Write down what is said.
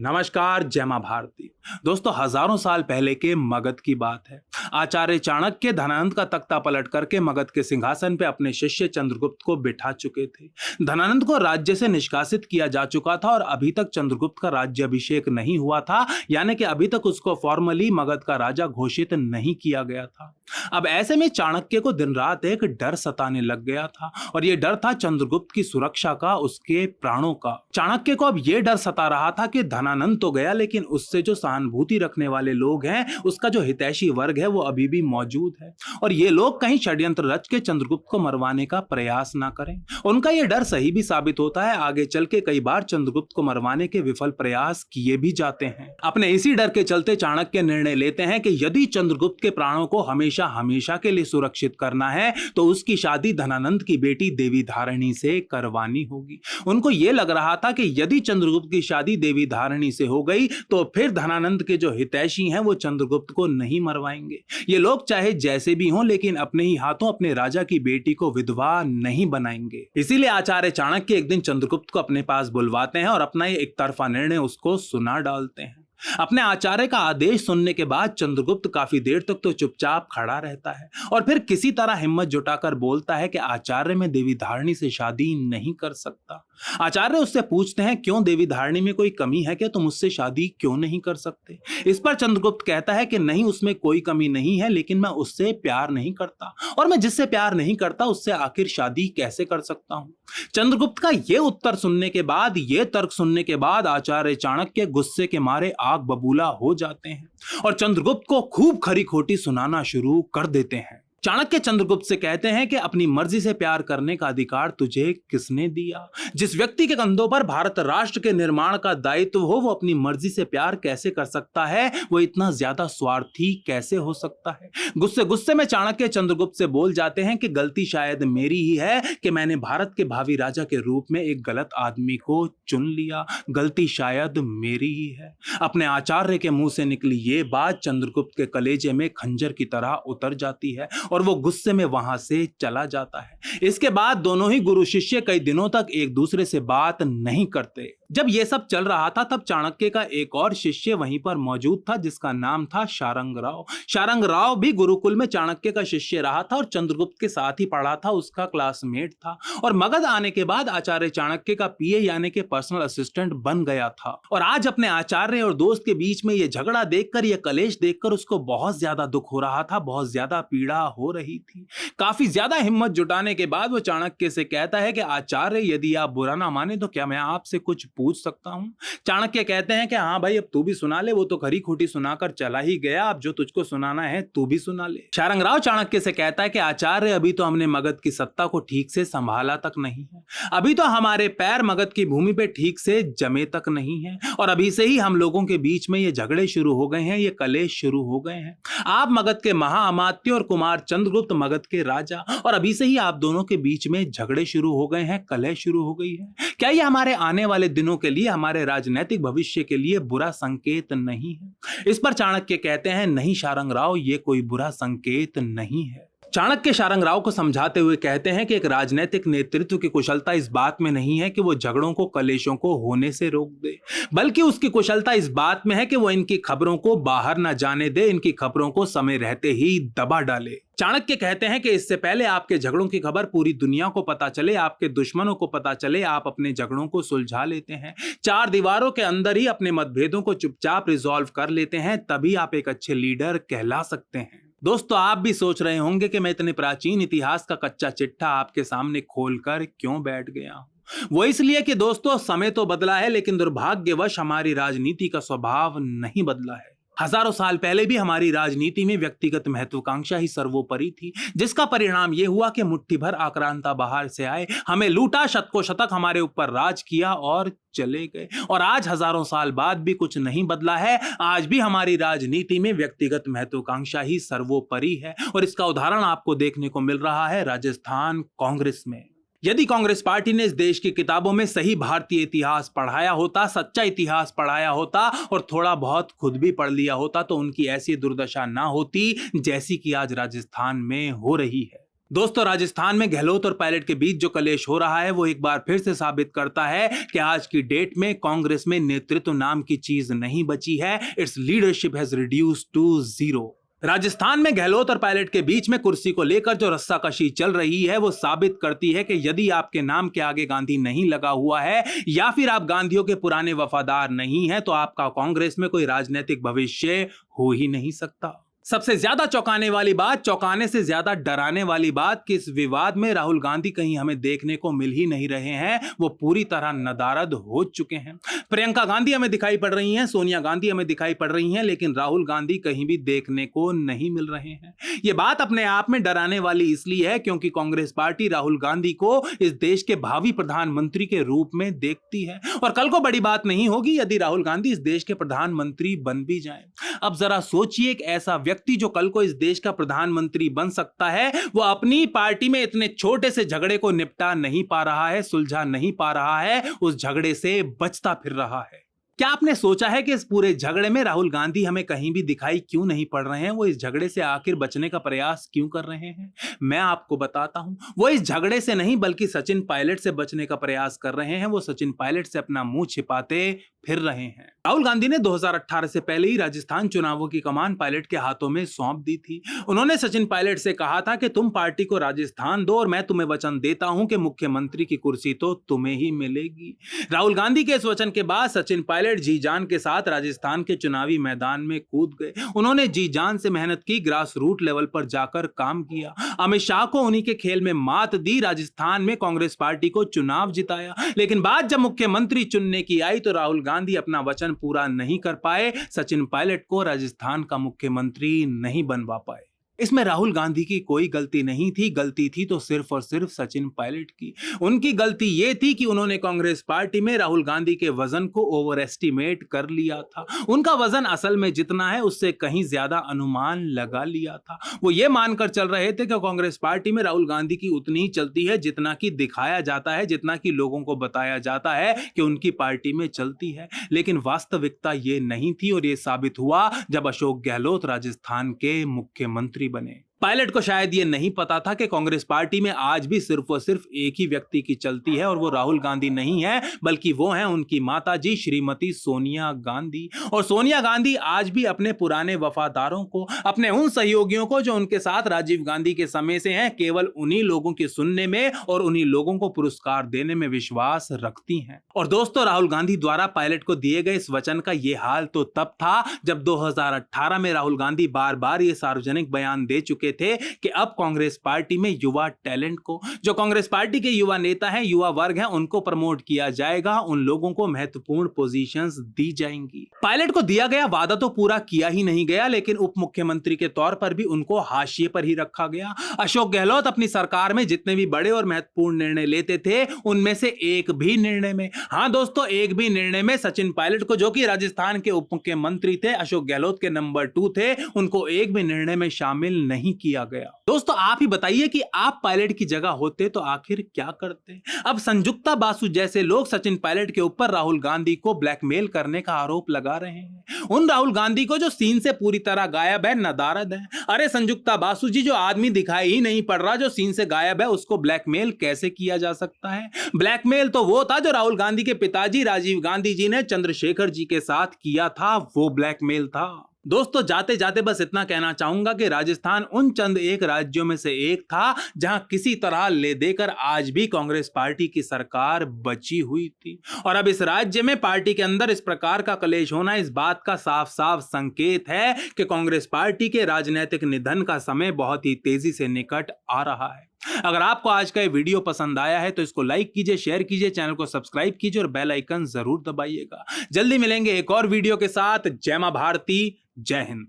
नमस्कार, जय मां भारती। दोस्तों, हजारों साल पहले के मगध की बात है। आचार्य चाणक्य धनानंद का तख्ता पलट करके मगध के सिंहासन पे अपने शिष्य चंद्रगुप्त को बिठा चुके थे। धनानंद को राज्य से निष्कासित किया जा चुका था और अभी तक चंद्रगुप्त का राज्याभिषेक नहीं हुआ था, यानी कि अभी तक उसको फॉर्मली मगध का राजा घोषित नहीं किया गया था। अब ऐसे में चाणक्य को दिन रात एक डर सताने लग गया था और ये डर था चंद्रगुप्त की सुरक्षा का, उसके प्राणों का। चाणक्य को अब ये डर सता रहा था कि धनानंद तो गया, लेकिन उससे जो सहानुभूति रखने वाले लोग हैं, उसका जो हितैषी वर्ग है, वो अभी भी मौजूद है और ये लोग कहीं षड्यंत्र रच के चंद्रगुप्त को मरवाने का प्रयास ना करें। उनका ये डर सही भी साबित होता है। आगे चल के कई बार चंद्रगुप्त को मरवाने के विफल प्रयास किए भी जाते हैं। अपने इसी डर के चलते चाणक्य निर्णय लेते हैं कि यदि चंद्रगुप्त के प्राणों को हमेशा हमेशा के लिए सुरक्षित करना है तो उसकी शादी धनानंद की बेटी देवी धारिणी से करवानी होगी। उनको यह लग रहा था कि यदि चंद्रगुप्त की शादी देवी धारिणी से हो गई तो फिर धनानंद के जो हितैषी हैं वो चंद्रगुप्त को नहीं मरवाएंगे। ये लोग चाहे जैसे भी हों, लेकिन अपने ही हाथों अपने राजा की बेटी को विधवा नहीं बनाएंगे। इसीलिए आचार्य चाणक्य एक दिन चंद्रगुप्त को अपने पास बुलवाते हैं और अपना ये एक तरफा निर्णय उसको सुना डालते हैं। अपने आचार्य का आदेश सुनने के बाद चंद्रगुप्त काफी देर तक तो चुपचाप खड़ा रहता है और फिर किसी तरह हिम्मत जुटाकर बोलता है कि आचार्य मैं देवी धारिणी से शादी नहीं कर सकता। आचार्य उससे पूछते हैं, क्यों देवी धारिणी में कोई कमी है क्या, तुम उससे शादी क्यों नहीं कर सकते? इस पर चंद्रगुप्त कहता है कि नहीं, उसमें कोई कमी नहीं है, लेकिन मैं उससे प्यार नहीं करता और मैं जिससे प्यार नहीं करता उससे आखिर शादी कैसे कर सकता हूं। चंद्रगुप्त का यह उत्तर सुनने के बाद, यह तर्क सुनने के बाद आचार्य चाणक्य गुस्से के मारे आग बबूला हो जाते हैं और चंद्रगुप्त को खूब खरी खोटी सुनाना शुरू कर देते हैं। चाणक्य चंद्रगुप्त से कहते हैं कि अपनी मर्जी से प्यार करने का अधिकार तुझे किसने दिया? जिस व्यक्ति के कंधों पर भारत राष्ट्र के निर्माण का दायित्व हो, वो अपनी मर्जी से प्यार कैसे कर सकता है? वो इतना ज्यादा स्वार्थी कैसे हो सकता है? गुस्से गुस्से में चाणक्य चंद्रगुप्त से बोल जाते हैं कि गलती शायद मेरी ही है कि मैंने भारत के भावी राजा के रूप में एक गलत आदमी को चुन लिया। गलती शायद मेरी ही है। अपने आचार्य के मुंह से निकली ये बात चंद्रगुप्त के कलेजे में खंजर की तरह उतर जाती है और वो गुस्से में वहां से चला जाता है। इसके बाद दोनों ही गुरु शिष्य कई दिनों तक एक दूसरे से बात नहीं करते। जब ये सब चल रहा था तब चाणक्य का एक और शिष्य वहीं पर मौजूद था, जिसका नाम था शारंग राव। शारंग राव भी गुरुकुल में चाणक्य का शिष्य रहा था और चंद्रगुप्त के साथ ही पढ़ा था, उसका क्लासमेट था और मगध आने के बाद आचार्य चाणक्य का पीए यानी कि पर्सनल असिस्टेंट बन गया था। और आज अपने आचार्य और दोस्त के बीच में ये झगड़ा देखकर, ये कलेश देखकर उसको बहुत ज्यादा दुख हो रहा था, बहुत ज्यादा पीड़ा हो रही थी। काफी ज्यादा हिम्मत जुटाने के बाद वो चाणक्य से कहता है कि आचार्य, यदि आप बुरा ना माने तो क्या मैं आपसे कुछ पूछ सकता हूं? चाणक्य कहते हैं कि हाँ भाई, अब तू भी सुना ले, वो तो खरी खोटी सुनाकर चला ही गया, अब जो तुझको सुनाना है तू भी सुना ले। शारंग राव चाणक्य से कहता है कि आचार्य, अभी तो हमने मगध की सत्ता को ठीक से संभाला तक नहीं है, अभी तो हमारे पैर मगध की भूमि पे ठीक से जमे तक नहीं है और अभी से ही हम लोगों के बीच में ये झगड़े शुरू हो गए हैं, ये कलेश शुरू हो गए हैं। आप मगध के महाअमात्य और कुमार चंद्रगुप्त मगध के राजा, और अभी से ही आप दोनों के बीच में झगड़े शुरू हो गए हैं, कलह शुरू हो गई है। क्या ये हमारे आने वाले दिनों के लिए, हमारे राजनीतिक भविष्य के लिए बुरा संकेत नहीं है? इस पर चाणक्य कहते हैं, नहीं शारंग राव, ये कोई बुरा संकेत नहीं है। चाणक्य शारंग राव को समझाते हुए कहते हैं कि एक राजनीतिक नेतृत्व की कुशलता इस बात में नहीं है कि वो झगड़ों को, कलेशों को होने से रोक दे, बल्कि उसकी कुशलता इस बात में है कि वो इनकी खबरों को बाहर न जाने दे, इनकी खबरों को समय रहते ही दबा डाले। चाणक्य कहते हैं कि इससे पहले आपके झगड़ों की खबर पूरी दुनिया को पता चले, आपके दुश्मनों को पता चले, आप अपने झगड़ों को सुलझा लेते हैं, चार दीवारों के अंदर ही अपने मतभेदों को चुपचाप रिजॉल्व कर लेते हैं, तभी आप एक अच्छे लीडर कहला सकते हैं। दोस्तों, आप भी सोच रहे होंगे कि मैं इतने प्राचीन इतिहास का कच्चा चिट्ठा आपके सामने खोलकर क्यों बैठ गया हूं। वो इसलिए कि दोस्तों, समय तो बदला है, लेकिन दुर्भाग्यवश हमारी राजनीति का स्वभाव नहीं बदला है। हजारों साल पहले भी हमारी राजनीति में व्यक्तिगत महत्वाकांक्षा ही सर्वोपरि थी, जिसका परिणाम यह हुआ कि मुट्ठी भर आक्रांता बाहर से आए, हमें लूटा, शतकों शतक हमारे ऊपर राज किया और चले गए। और आज हजारों साल बाद भी कुछ नहीं बदला है। आज भी हमारी राजनीति में व्यक्तिगत महत्वाकांक्षा ही सर्वोपरि है और इसका उदाहरण आपको देखने को मिल रहा है राजस्थान कांग्रेस में। यदि कांग्रेस पार्टी ने इस देश की किताबों में सही भारतीय इतिहास पढ़ाया होता, सच्चा इतिहास पढ़ाया होता और थोड़ा बहुत खुद भी पढ़ लिया होता, तो उनकी ऐसी दुर्दशा ना होती जैसी कि आज राजस्थान में हो रही है। दोस्तों, राजस्थान में गहलोत और पायलट के बीच जो कलेश हो रहा है वो एक बार फिर से साबित करता है कि आज की डेट में कांग्रेस में नेतृत्व नाम की चीज नहीं बची है। It's leadership has reduced to zero. Rajasthan में गहलोत और पायलट के बीच में कुर्सी को लेकर जो रस्साकशी चल रही है वो साबित करती है कि यदि आपके नाम के आगे गांधी नहीं लगा हुआ है या फिर आप गांधियों के पुराने वफादार नहीं हैं तो आपका कांग्रेस में कोई राजनीतिक भविष्य हो ही नहीं सकता। सबसे ज्यादा चौंकाने वाली बात, चौंकाने से ज्यादा डराने वाली बात कि इस विवाद में राहुल गांधी कहीं हमें देखने को मिल ही नहीं रहे हैं, वो पूरी तरह नदारद हो चुके हैं। प्रियंका गांधी हमें दिखाई पड़ रही हैं, सोनिया गांधी हमें दिखाई पड़ रही हैं, लेकिन राहुल गांधी कहीं भी देखने को नहीं मिल रहे हैं। ये बात अपने आप में डराने वाली इसलिए है क्योंकि कांग्रेस पार्टी राहुल गांधी को इस देश के भावी प्रधानमंत्री के रूप में देखती है और कल को बड़ी बात नहीं होगी यदि राहुल गांधी इस देश के प्रधानमंत्री बन भी जाएं। अब जरा सोचिए, एक ऐसा व्यक्ति जो कल को इस देश का प्रधानमंत्री बन सकता है वो अपनी पार्टी में इतने छोटे से झगड़े को निपटा नहीं पा रहा है, सुलझा नहीं पा रहा है, उस झगड़े से बचता फिर रहा है। क्या आपने सोचा है कि इस पूरे झगड़े में राहुल गांधी हमें कहीं भी दिखाई क्यों नहीं पड़ रहे हैं? वो इस झगड़े से आखिर बचने का प्रयास क्यों कर रहे हैं? मैं आपको बताता हूं। वो इस झगड़े से नहीं बल्कि सचिन पायलट से बचने का प्रयास कर रहे हैं। वो सचिन पायलट से अपना मुंह छिपाते फिर रहे हैं। राहुल गांधी ने 2018 से पहले ही राजस्थान चुनावों की कमान पायलट के हाथों में सौंप दी थी। उन्होंने सचिन पायलट से कहा था कि तुम पार्टी को राजस्थान दो और मैं तुम्हें वचन देता हूं कि मुख्यमंत्री की कुर्सी तो तुम्हें ही मिलेगी। राहुल गांधी के इस वचन के बाद सचिन पायलट जी जान के साथ राजस्थान के चुनावी मैदान में कूद गए। उन्होंने जी जान से मेहनत की, ग्रास रूट लेवल पर जाकर काम किया, अमित शाह को उन्हीं के खेल में मात दी, राजस्थान में कांग्रेस पार्टी को चुनाव जिताया। लेकिन बात जब मुख्यमंत्री चुनने की आई तो राहुल गांधी अपना वचन पूरा नहीं कर पाए, सचिन पायलट को राजस्थान का मुख्यमंत्री नहीं बनवा पाए। इसमें राहुल गांधी की कोई गलती नहीं थी, गलती थी तो सिर्फ और सिर्फ सचिन पायलट की। उनकी गलती यह थी कि उन्होंने कांग्रेस पार्टी में राहुल गांधी के वजन को ओवर एस्टिमेट कर लिया था। उनका वजन असल में जितना है उससे कहीं ज्यादा अनुमान लगा लिया था। वो ये मानकर चल रहे थे कि कांग्रेस पार्टी में राहुल गांधी की उतनी ही चलती है जितना कि दिखाया जाता है, जितना कि लोगों को बताया जाता है कि उनकी पार्टी में चलती है। लेकिन वास्तविकता ये नहीं थी और ये साबित हुआ जब अशोक गहलोत राजस्थान के मुख्यमंत्री बने। पायलट को शायद ये नहीं पता था कि कांग्रेस पार्टी में आज भी सिर्फ और सिर्फ एक ही व्यक्ति की चलती है और वो राहुल गांधी नहीं है बल्कि वो है उनकी माताजी श्रीमती सोनिया गांधी। और सोनिया गांधी आज भी अपने पुराने वफादारों को, अपने उन सहयोगियों को जो उनके साथ राजीव गांधी के समय से हैं, केवल उन्हीं लोगों की सुनने में और उन्हीं लोगों को पुरस्कार देने में विश्वास रखती हैं। और दोस्तों, राहुल गांधी द्वारा पायलट को दिए गए इस वचन का ये हाल तो तब था जब 2018 में राहुल गांधी बार बार ये सार्वजनिक बयान दे चुके थे कि अब कांग्रेस पार्टी में युवा टैलेंट को, जो कांग्रेस पार्टी के युवा नेता हैं, युवा वर्ग हैं, उनको प्रमोट किया जाएगा, उन लोगों को महत्वपूर्ण पोजीशंस दी जाएंगी। पायलट को दिया गया वादा तो पूरा किया ही नहीं गया, लेकिन उप मुख्यमंत्री के तौर पर भी उनको हाशिए पर ही रखा गया। अशोक गहलोत अपनी सरकार में जितने भी बड़े और महत्वपूर्ण निर्णय लेते थे उनमें से एक भी निर्णय में, हाँ दोस्तों, एक भी निर्णय में सचिन पायलट को, जो कि राजस्थान के उप मुख्यमंत्री थे, अशोक गहलोत के नंबर 2 थे, उनको एक भी निर्णय में शामिल नहीं किया गया। दोस्तों, आप ही बताइए कि आप पायलट की जगह होते तो आखिर क्या करते? अब संजुक्ता बासु जैसे लोग सचिन पायलट के ऊपर राहुल गांधी को ब्लैकमेल करने का आरोप लगा रहे हैं। उन राहुल गांधी को जो सीन से पूरी तरह गायब है, नदारद है। अरे संजुक्ता बासु जी, जो आदमी दिखाई ही नहीं पड़ रहा, जो सीन से गायब है, उसको ब्लैकमेल कैसे किया जा सकता है? ब्लैकमेल तो वो था जो राहुल गांधी के पिताजी राजीव गांधी जी ने चंद्रशेखर जी के साथ किया था, वो ब्लैकमेल था। दोस्तों, जाते जाते बस इतना कहना चाहूंगा कि राजस्थान उन चंद एक राज्यों में से एक था जहां किसी तरह ले देकर आज भी कांग्रेस पार्टी की सरकार बची हुई थी। और अब इस राज्य में पार्टी के अंदर इस प्रकार का कलेश होना इस बात का साफ साफ संकेत है कि कांग्रेस पार्टी के राजनीतिक निधन का समय बहुत ही तेजी से निकट आ रहा है। अगर आपको आज का ये वीडियो पसंद आया है तो इसको लाइक कीजिए, शेयर कीजिए, चैनल को सब्सक्राइब कीजिए और बेल आइकन जरूर दबाइएगा। जल्दी मिलेंगे एक और वीडियो के साथ। जय मां भारती, जय हिंद।